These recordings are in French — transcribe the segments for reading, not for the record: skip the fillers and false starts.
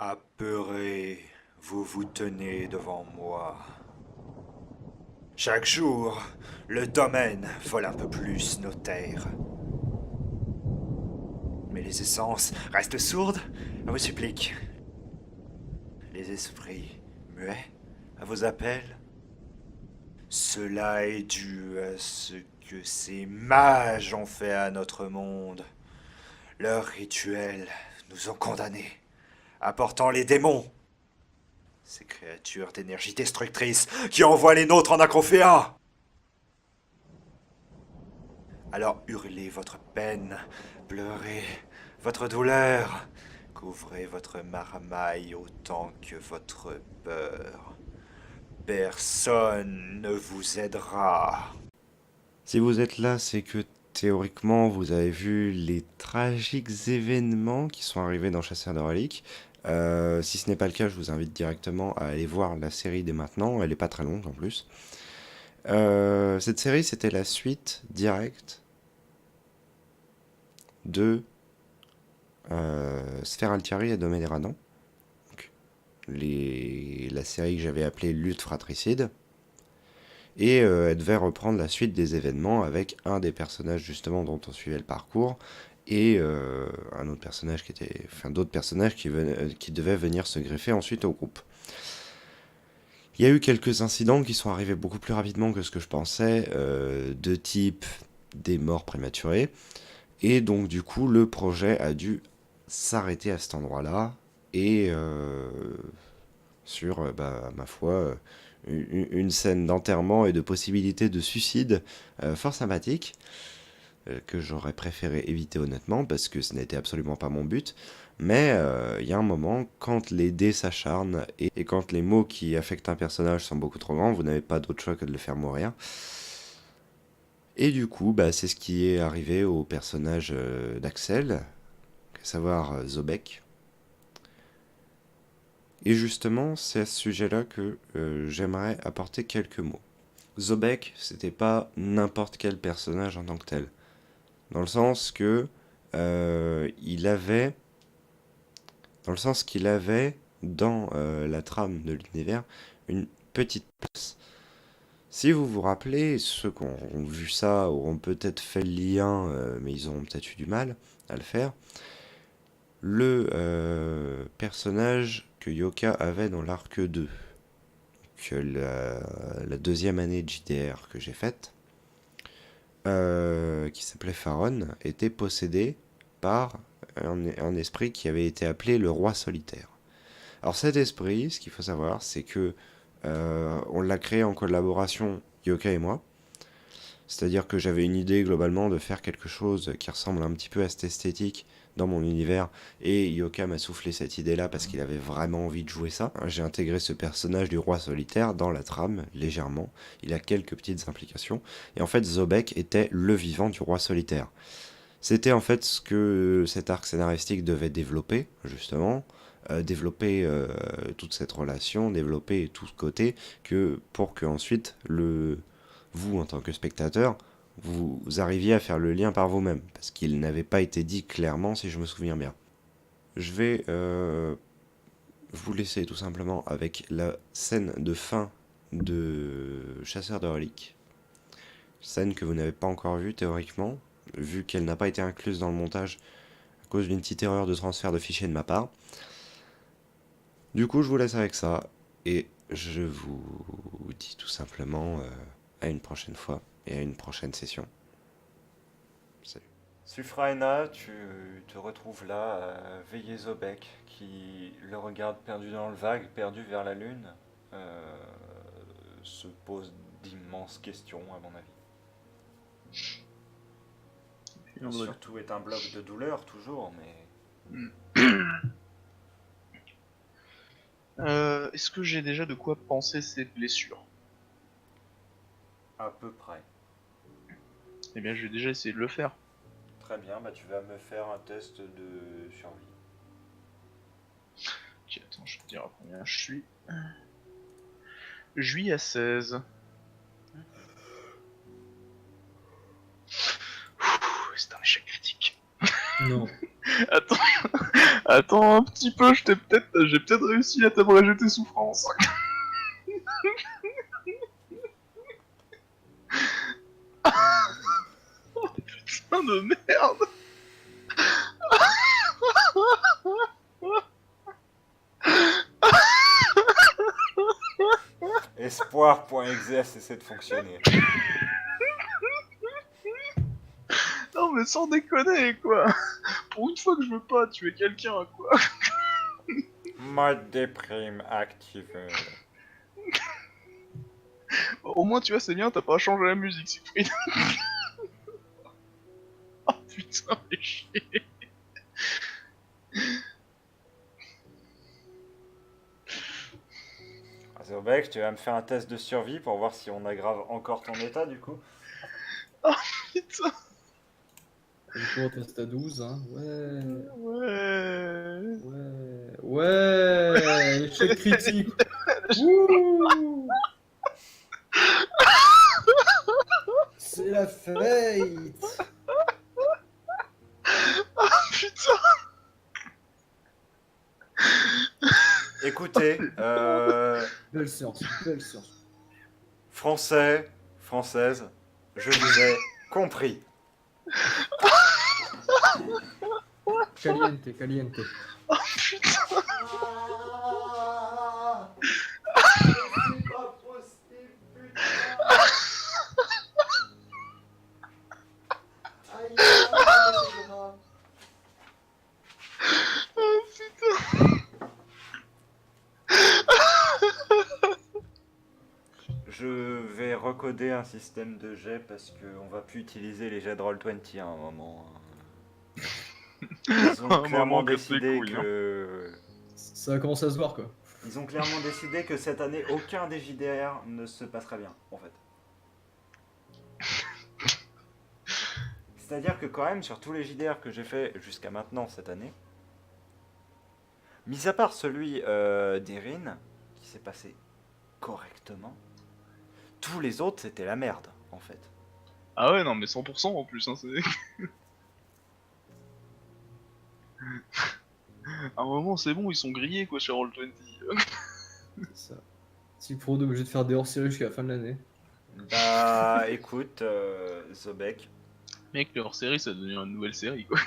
Apeuré, vous vous tenez devant moi. Chaque jour, le domaine vole un peu plus nos terres. Mais les essences restent sourdes à vos suppliques. Les esprits muets à vos appels. Cela est dû à ce que ces mages ont fait à notre monde. Leurs rituels nous ont condamnés, apportant les démons. Ces créatures d'énergie destructrice qui envoient les nôtres en acrophéa. Alors hurlez votre peine, pleurez votre douleur, couvrez votre marmaille autant que votre peur. Personne ne vous aidera. Si vous êtes là, c'est que théoriquement, vous avez vu les tragiques événements qui sont arrivés dans Chasseur de Reliques. Si ce n'est pas le cas, je vous invite directement à aller voir la série dès maintenant. Elle n'est pas très longue en plus. Cette série, c'était la suite directe de Sphère Altieri et Domaine des Radans. Donc, la série que j'avais appelée Lutte fratricide. Et elle devait reprendre la suite des événements avec un des personnages justement dont on suivait le parcours et un autre personnage d'autres personnages qui devaient venir se greffer ensuite au groupe. Il y a eu quelques incidents qui sont arrivés beaucoup plus rapidement que ce que je pensais, de type des morts prématurées, et donc du coup le projet a dû s'arrêter à cet endroit-là et sur, ma foi, une scène d'enterrement et de possibilité de suicide fort sympathique, que j'aurais préféré éviter honnêtement, parce que ce n'était absolument pas mon but. Mais il y a un moment, quand les dés s'acharnent et quand les mots qui affectent un personnage sont beaucoup trop grands, vous n'avez pas d'autre choix que de le faire mourir. Et du coup, c'est ce qui est arrivé au personnage d'Axel, à savoir Zobek. Et justement, c'est à ce sujet-là que j'aimerais apporter quelques mots. Zobek, c'était pas n'importe quel personnage en tant que tel. Dans le sens que il avait, dans le sens qu'il avait dans la trame de l'univers une petite place. Si vous vous rappelez, ceux qui ont vu ça auront peut-être fait le lien, mais ils auront peut-être eu du mal à le faire. Le personnage que Yoka avait dans l'arc 2, que la deuxième année de JDR que j'ai faite, qui s'appelait Faron, était possédé par un esprit qui avait été appelé le roi solitaire. Alors cet esprit, ce qu'il faut savoir, c'est que on l'a créé en collaboration, Yoka et moi. C'est-à-dire que j'avais une idée globalement de faire quelque chose qui ressemble un petit peu à cette esthétique dans mon univers, et Yoka m'a soufflé cette idée-là parce qu'il avait vraiment envie de jouer ça. J'ai intégré ce personnage du roi solitaire dans la trame, légèrement. Il a quelques petites implications. Et en fait, Zobek était le vivant du roi solitaire. C'était en fait ce que cet arc scénaristique devait développer, justement. Développer toute cette relation, développer tout ce côté, pour que ensuite vous, en tant que spectateur, vous arriviez à faire le lien par vous-même, parce qu'il n'avait pas été dit clairement, si je me souviens bien. Je vais vous laisser tout simplement avec la scène de fin de Chasseur de reliques. Scène que vous n'avez pas encore vue théoriquement, vu qu'elle n'a pas été incluse dans le montage à cause d'une petite erreur de transfert de fichier de ma part. Du coup, je vous laisse avec ça, et je vous dis tout simplement à une prochaine fois et à une prochaine session. Salut. Sufraena, tu te retrouves là, à veiller Zobek, qui le regarde perdu dans le vague, perdu vers la lune, se pose d'immenses questions, à mon avis. Surtout est un bloc de douleur, toujours, mais Est-ce que j'ai déjà de quoi penser ces blessures? à peu près. Eh bien, je vais déjà essayer de le faire. Très bien, tu vas me faire un test de survie. Ok, attends, je vais te dire à combien je suis. Je suis à 16. C'est un échec critique. Non. Attends, Attends un petit peu, j'ai peut-être réussi à t'abréger tes souffrances. Putain de merde. Espoir.exe essaie de fonctionner. Non mais sans déconner quoi. Pour une fois que je veux pas tuer quelqu'un quoi. Mode déprime activé. Au moins tu vois c'est bien, t'as pas changé la musique Siegfried. Oh putain mais chier. Zobek, tu vas me faire un test de survie pour voir si on aggrave encore ton état du coup. Putain. Du coup, on teste à 12, hein. Ouais. Ouais. Ouais. Ouais. Échec critique. Ouh. C'est la fate. Putain. Écoutez, Belle séance. Belle séance. français, française, je vous ai compris. Caliente, caliente. Putain. C'est pas possible, putain. Aïe, c'est grave. Oh putain. Je vais recoder un système de jets parce qu'on va plus utiliser les jets de Roll20 à un moment. Ils ont Un clairement moment casse les décidé couilles, que... Ça commence à se voir, quoi. Ils ont clairement décidé que cette année, aucun des JDR ne se passerait bien, en fait. C'est-à-dire que quand même, sur tous les JDR que j'ai fait jusqu'à maintenant cette année, mis à part celui d'Erin, qui s'est passé correctement, tous les autres, c'était la merde, en fait. Ah ouais non mais 100% en plus hein, c'est... À un moment c'est bon, ils sont grillés quoi sur Roll20. C'est ça. Si Pro est obligé de faire des hors-série jusqu'à la fin de l'année. Bah, écoute, Zobek, Mec, leur série ça devient une nouvelle série quoi.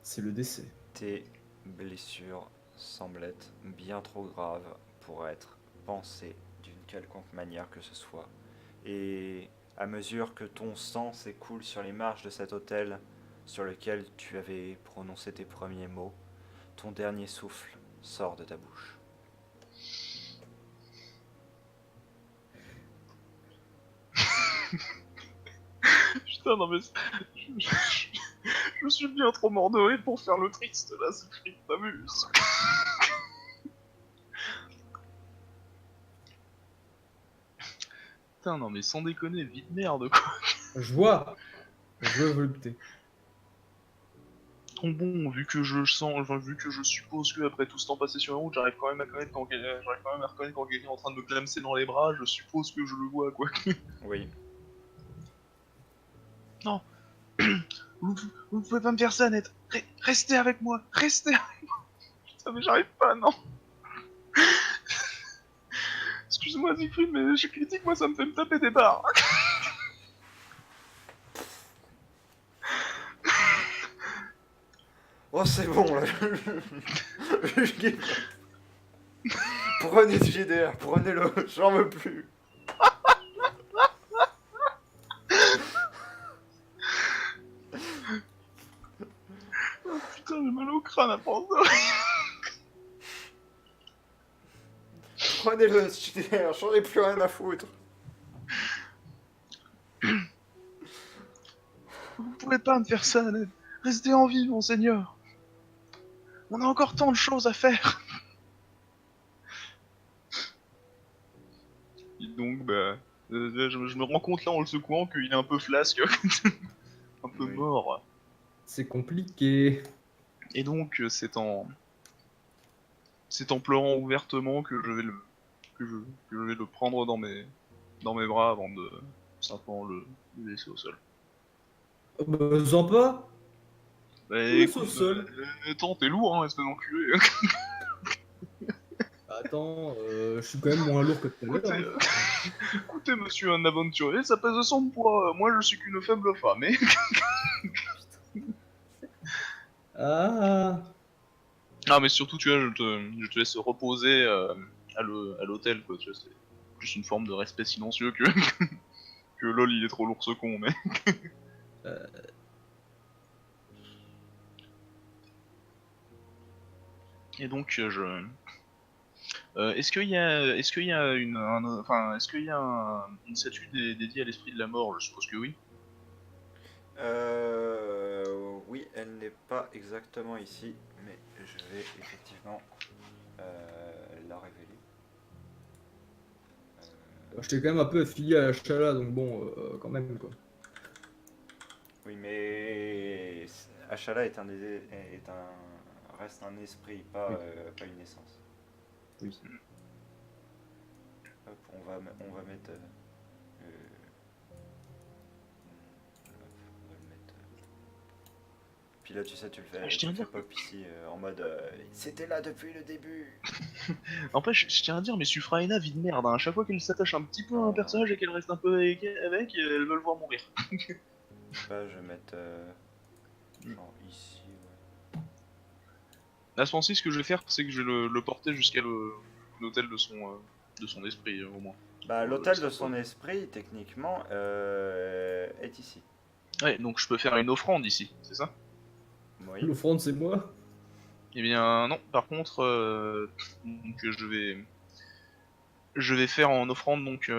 C'est le décès. tes blessures semblent être bien trop graves pour être pensées d'une quelconque manière que ce soit. Et à mesure que ton sang s'écoule sur les marches de cet hôtel sur lequel tu avais prononcé tes premiers mots, ton dernier souffle sort de ta bouche. Putain non mais... Je suis bien trop mort de rire pour faire le triste là, c'est Frick, t'amuses. Putain non mais sans déconner, vite merde quoi. Joie. Joie volupté. Bon, vu que je sens, enfin, vu que je suppose que après tout ce temps passé sur la route, j'arrive quand même à reconnaître quand quelqu'un est en train de me clamser dans les bras, je suppose que je le vois quoi. Oui. Non, vous, vous pouvez pas me faire ça, Ned. Restez avec moi, restez avec moi. Putain mais j'arrive pas, non. Excuse-moi Siegfried, mais je critique, moi ça me fait me taper des barres. Oh, c'est bon là. Prenez ce JDR, prenez-le, j'en veux plus. Oh, putain, j'ai mal au crâne à force de... Prenez-le ce JDR, j'en ai plus rien à foutre. Vous pouvez pas me faire ça, Ned. Restez en vie, monseigneur. On a encore tant de choses à faire. Et donc, bah... je me rends compte là en le secouant qu'il est un peu flasque. Un peu Oui. mort. C'est compliqué. Et donc, c'est en pleurant ouvertement que je vais le prendre dans mes bras avant de simplement le laisser au sol. Besoin pas. Bah Ouais, écoute, sauf seul. attends, t'es lourd, hein, espèce d'enculé. Attends, je suis quand même moins lourd que tout à l'heure. Écoutez, Hein. écoutez, monsieur un aventurier, ça pèse 100 poids. Moi, je suis qu'une faible femme, hein. Ah, Ah, mais surtout, tu vois, je te laisse reposer à l'hôtel, quoi. Tu vois, c'est plus une forme de respect silencieux que que lol, il est trop lourd ce con, mais. Et donc, est-ce qu'il y a enfin, est-ce qu'il y a une statue dédiée à l'esprit de la mort? Je suppose que oui. Oui, elle n'est pas exactement ici, mais je vais effectivement la révéler. j'étais quand même un peu affilié à la Chala, donc bon, quand même quoi. Oui, mais Achala est reste un esprit, pas, Oui. pas une essence. Oui. Hop, on va mettre. Hop, on va le mettre. Puis là, tu sais, Ah, je tu tiens à le fais dire pop ici en mode. C'était là depuis le début. N'empêche, je tiens à dire, mais Suffraena, vie de merde, hein. À chaque fois qu'elle s'attache un petit peu à un Non, personnage et qu'elle reste un peu avec, elle veut le voir mourir. je sais pas, je vais mettre. Genre ici, ouais. À ce moment-ci, ce que je vais faire, c'est que je vais le porter jusqu'à l'hôtel de son esprit, au moins. Bah, Pour le l'hôtel laisser de son reposer. esprit, techniquement, est ici. Ouais, donc je peux faire une offrande ici, c'est ça? Oui. L'offrande, c'est moi. Eh bien, non, par contre, donc, je vais faire en offrande donc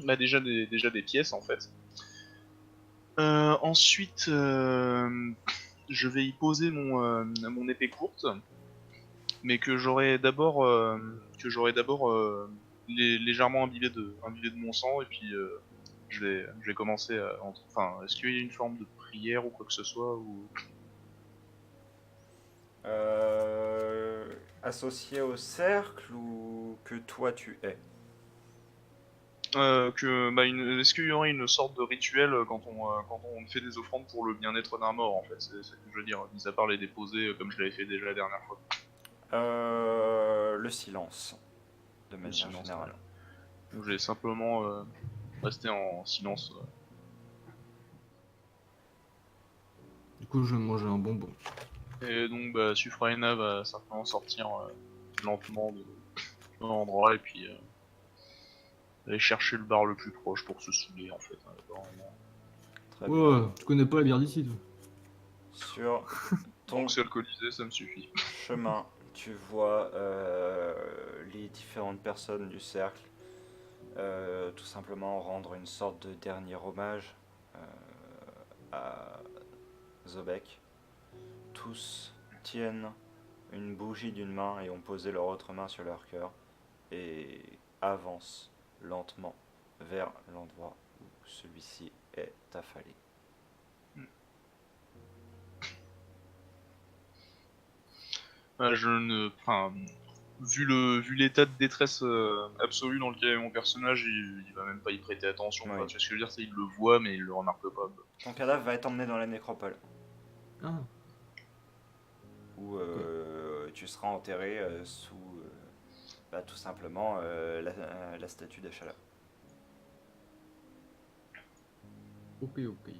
bah déjà des pièces en fait. Ensuite, je vais y poser mon épée courte, mais que j'aurai d'abord légèrement imbibé de mon sang et puis je vais commencer enfin, est-ce qu'il y a une forme de prière ou quoi que ce soit ou Associé au cercle ou que toi tu es? est-ce qu'il y aurait une sorte de rituel quand on fait des offrandes pour le bien-être d'un mort en fait, c'est ce que je veux dire, mis à part les déposer comme je l'avais fait déjà la dernière fois. Le silence, de Le manière silence, très générale. bien. Donc je vais simplement rester en silence. Du coup, je vais manger un bonbon. Et donc bah, Suffraena va simplement sortir lentement de l'endroit et puis aller chercher le bar le plus proche pour se saouler en fait, hein, apparemment. Très bien. Ouais, tu connais pas la bière d'ici, toi. Sur Tant ton que c'est alcoolisé, ça me suffit. chemin, tu vois les différentes personnes du cercle tout simplement rendre une sorte de dernier hommage à Zobek. Tous tiennent une bougie d'une main et ont posé leur autre main sur leur cœur et avancent lentement vers l'endroit où celui-ci est affalé. Je ne, enfin, vu l'état de détresse absolue dans lequel est mon personnage, il va même pas y prêter attention. Quoi. Oui. Tu vois ce que je veux dire, c'est il le voit mais il le remarque pas. Ton cadavre va être emmené dans la nécropole, Ah, où ok. tu seras enterré sous bah, tout simplement la statue d'Achala. Ok, ok.